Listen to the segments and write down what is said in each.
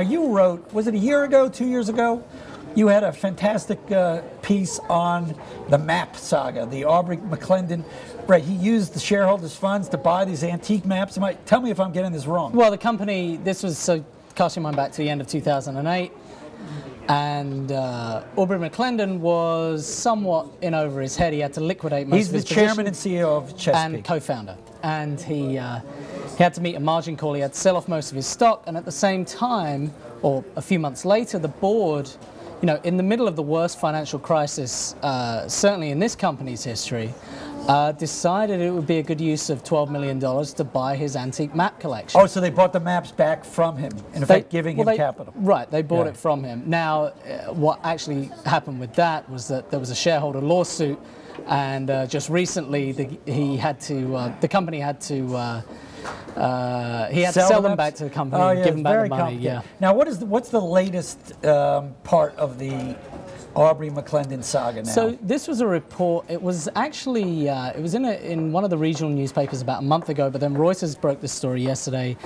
Now, you wrote, was it a year ago, 2 years ago? You had a fantastic piece on the map saga, the Aubrey McClendon. Right, he used the shareholders' funds to buy these antique maps. Tell me if I'm getting this wrong. Well, the company, this was casting mind back to the end of 2008. And Aubrey McClendon was somewhat in over his head. He had to liquidate most of his positions. He's the chairman and CEO of Chesapeake. And co-founder. And he had to meet a margin call. He had to sell off most of his stock. And at the same time, or a few months later, the board, you know, in the middle of the worst financial crisis, certainly in this company's history, decided it would be a good use of $12 million to buy his antique map collection. Oh, so they bought the maps back from him, in effect giving him capital. Right, they bought it from him. Now, what actually happened with that was that there was a shareholder lawsuit, and just recently the company had to sell them back to the company, give them back the money. Yeah. Now, what's the latest part of the Aubrey McClendon saga now? So this was a report. It was actually it was in one of the regional newspapers about a month ago, but then Reuters broke this story yesterday,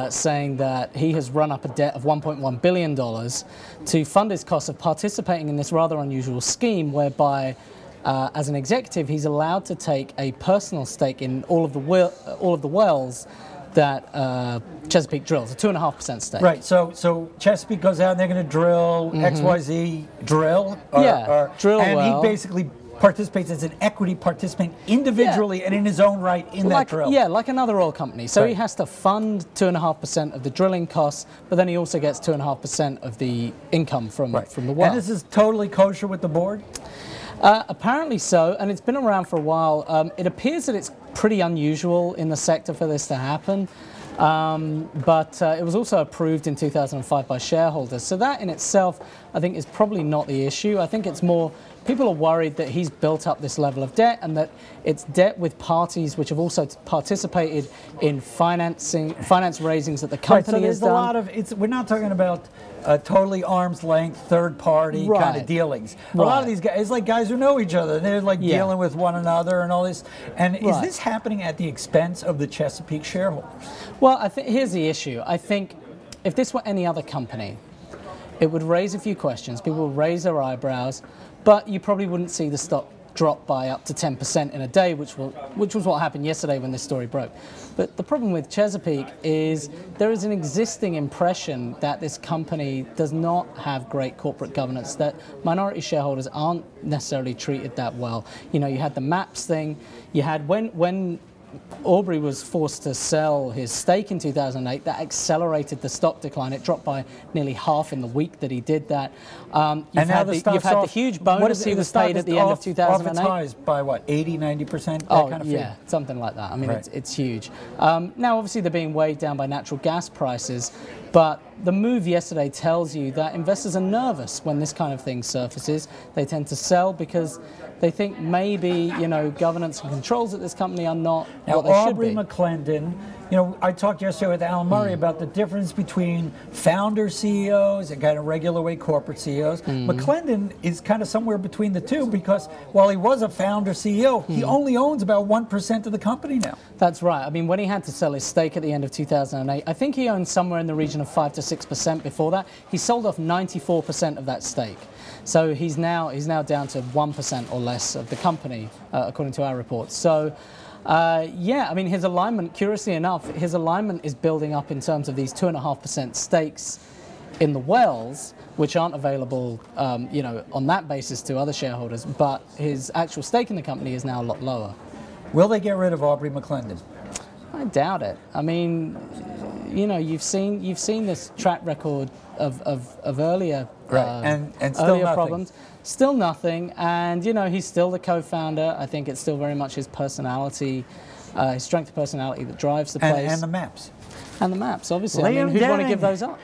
saying that he has run up a debt of $1.1 billion to fund his costs of participating in this rather unusual scheme whereby as an executive, he's allowed to take a personal stake in all of the wells that Chesapeake drills, a 2.5% stake. Right. So Chesapeake goes out and they're going to drill XYZ drill. Drill and well. he basically participates as an equity participant individually and in his own right in that drill. Yeah, like another oil company. So he has to fund 2.5% of the drilling costs, but then he also gets 2.5% of the income from the well. And this is totally kosher with the board? Apparently so, and it's been around for a while. It appears that it's pretty unusual in the sector for this to happen, but it was also approved in 2005 by shareholders. So that in itself, I think, is probably not the issue. I think it's more people are worried that he's built up this level of debt and that it's debt with parties which have also participated in finance raisings that the company has done. So there's a lot of, we're not talking about totally arm's length, third party kind of dealings. A lot of these guys, it's like guys who know each other. They're like dealing with one another and all this. And is this happening at the expense of the Chesapeake shareholders? Well, I think here's the issue. I think if this were any other company, it would raise a few questions. People would raise their eyebrows, but you probably wouldn't see the stock drop by up to 10% in a day, which was what happened yesterday when this story broke. But the problem with Chesapeake is there is an existing impression that this company does not have great corporate governance, that minority shareholders aren't necessarily treated that well. You know, you had the maps thing, you had when Aubrey was forced to sell his stake in 2008, that accelerated the stock decline. It dropped by nearly half in the week that he did that. You've had the huge bonus he was paid at the end of 2008. Off its highs by what, 80, 90%? Oh, kind of yeah, something like that. I mean, it's huge. Now, obviously, they're being weighed down by natural gas prices, but the move yesterday tells you that investors are nervous when this kind of thing surfaces. They tend to sell because they think maybe, you know, governance and controls at this company are not what they should be. Aubrey McClendon, you know, I talked yesterday with Alan Murray about the difference between founder CEOs and kind of regular way corporate CEOs. McClendon is kind of somewhere between the two because while he was a founder CEO, he only owns about 1% of the company now. That's right. I mean, when he had to sell his stake at the end of 2008, I think he owned somewhere in the region of 5 to 6% before that. He sold off 94% of that stake. So he's now down to 1% or less of the company, according to our reports. So, yeah, I mean, his alignment, curiously enough, his alignment is building up in terms of these 2.5% stakes in the wells, which aren't available, you know, on that basis to other shareholders. But his actual stake in the company is now a lot lower. Will they get rid of Aubrey McClendon? I doubt it. I mean, you know, you've seen this track record of earlier and still earlier nothing. problems. Still nothing, and you know, he's still the co-founder. I think it's still very much his personality, his strength of personality that drives the place. And the maps. And the maps, obviously. I mean, who'd want to give those up?